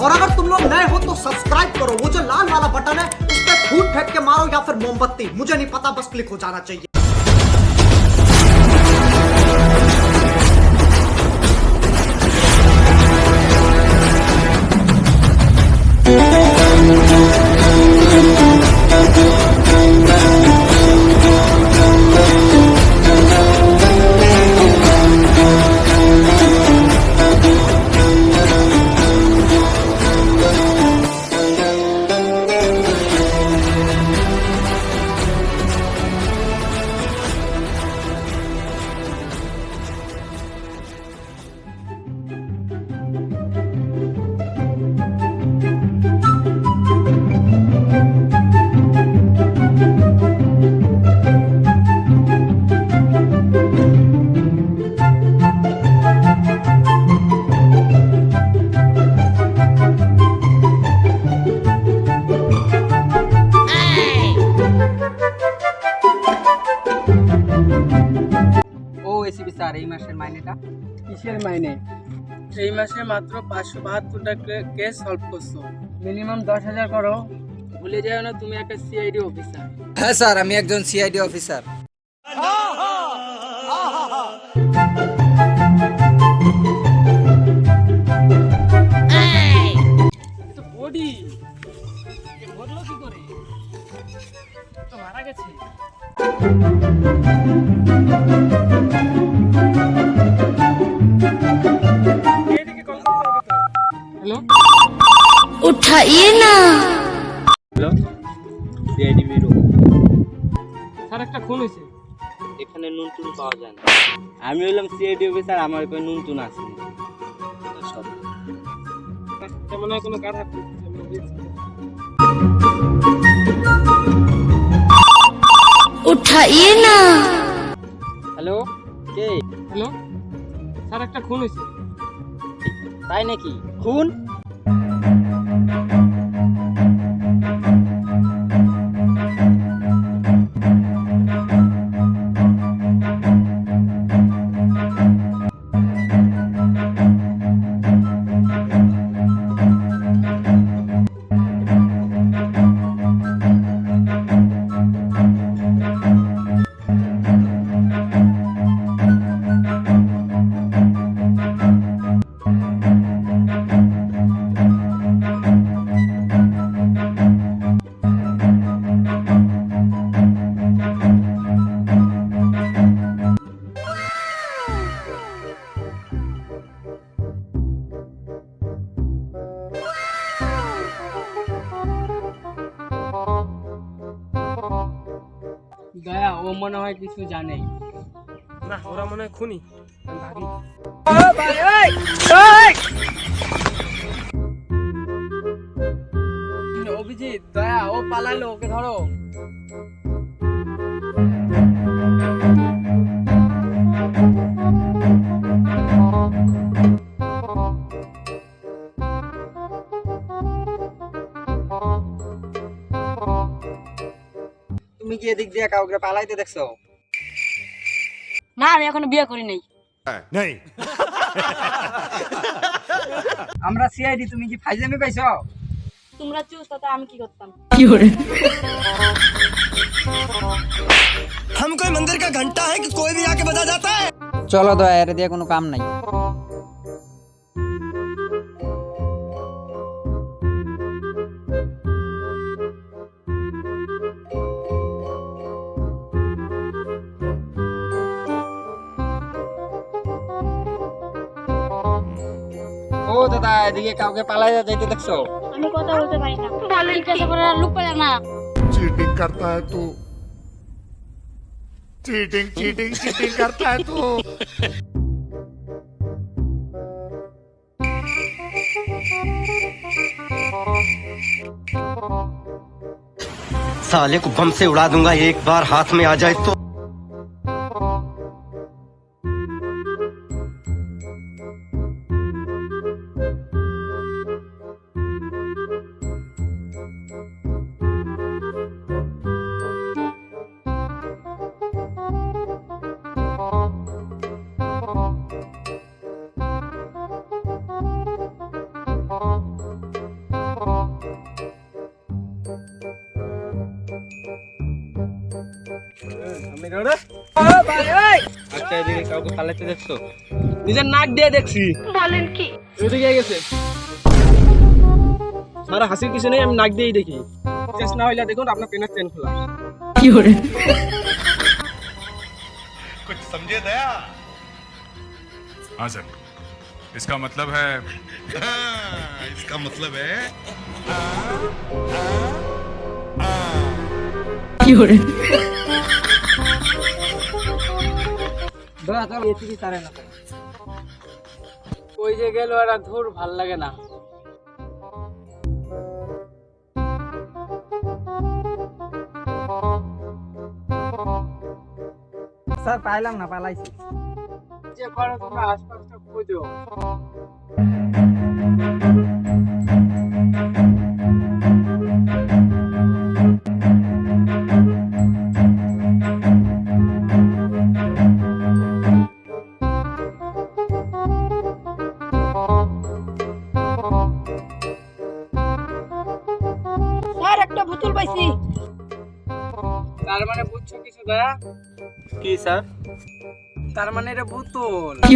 और अगर तुम लोग नए हो तो सब्सक्राइब करो, वो जो लाल वाला बटन है उस पर फूट फेंक के मारो या फिर मोमबत्ती, मुझे नहीं पता, बस क्लिक हो जाना चाहिए। এই মাসের মাইনেটা কিসের মাইনে? এই মাসে মাত্র 572 টাকা কেস সলভ করছো, মিনিমাম 10,000 করো। ভুলে যাও না তুমি একটা সিআইডি অফিসার। হ্যাঁ স্যার, আমি একজন সিআইডি অফিসার। বডি বদলো কি করে? তো মারা গেছে। हेलो उठाइए ना। Hello, CID bureau. স্যার একটা খুন হয়েছে। এখানে নুন টুন পাওয়া যায় না। আমি হলাম সিআইডি অফিসার, আমার কোনো নুন টুন আছে না। সব তেমন কোনো কার হাত उठाइए ना। হ্যালো, কে? হ্যালো স্যার একটা খুন হয়েছে। তাই নাকি? খুন? দয়া, ও মনে হয় কিছু জানে না, ওরা মনে হয় খুনি। ভাগি অভিজিৎ, দয়া ও পালাইলো, ওকে ধরো। তুমি কি এদিক দিয়ে কাউকে পালাইতে দেখছো? না, আমি এখনো বিয়ে করি নাই। আমরা সিআইডি, তুমি কি ফাইজলামি পাইছো? তোমরা চুজ, তাতে আমি কি করতাম? हम कोई मंदिर का घंटा है कि कोई भी आके बजा जाता है? চলো দয়া, এর দিয়ে কোনো কাম নাই। ও দাদা, এদিকে কাউকে পালাই যাইতে দেখছো? আমি কথা বলতে পারি না। ঠিক আছে, পরে আর লুক পেলে না। चीटिंग करता है तू, चीटिंग चीटिंग चीटिंग करता है तू। साले को बम से उड़ा दूंगा एक बार हाथ में आ जाए तो। আচ্ছা এদিকে কাউকে পালাতে দেখছো? নিজের নাক দিয়ে দেখছি। বলেন কি? ওইদিকে গেছে। সারা হাসির কিছু নেই, আমি নাক দিয়েই দেখি। শেষ না হইলে দেখুন আপনার পেনের চেন খোলা। कुछ समझे दया? हाँ सर, इसका मतलब है इसका मतलब है ওই যে গেল এরা, ধুর ভাল লাগে না। স্যার পাইলাম না, পালাইছি। যে করো তোমরা আশপাশটা খুঁজো। স্যার একটা বোতল পাইছি। তার মানে বুঝছো কিছু দয়া? কি স্যার? তার মানে এটা বোতল। কি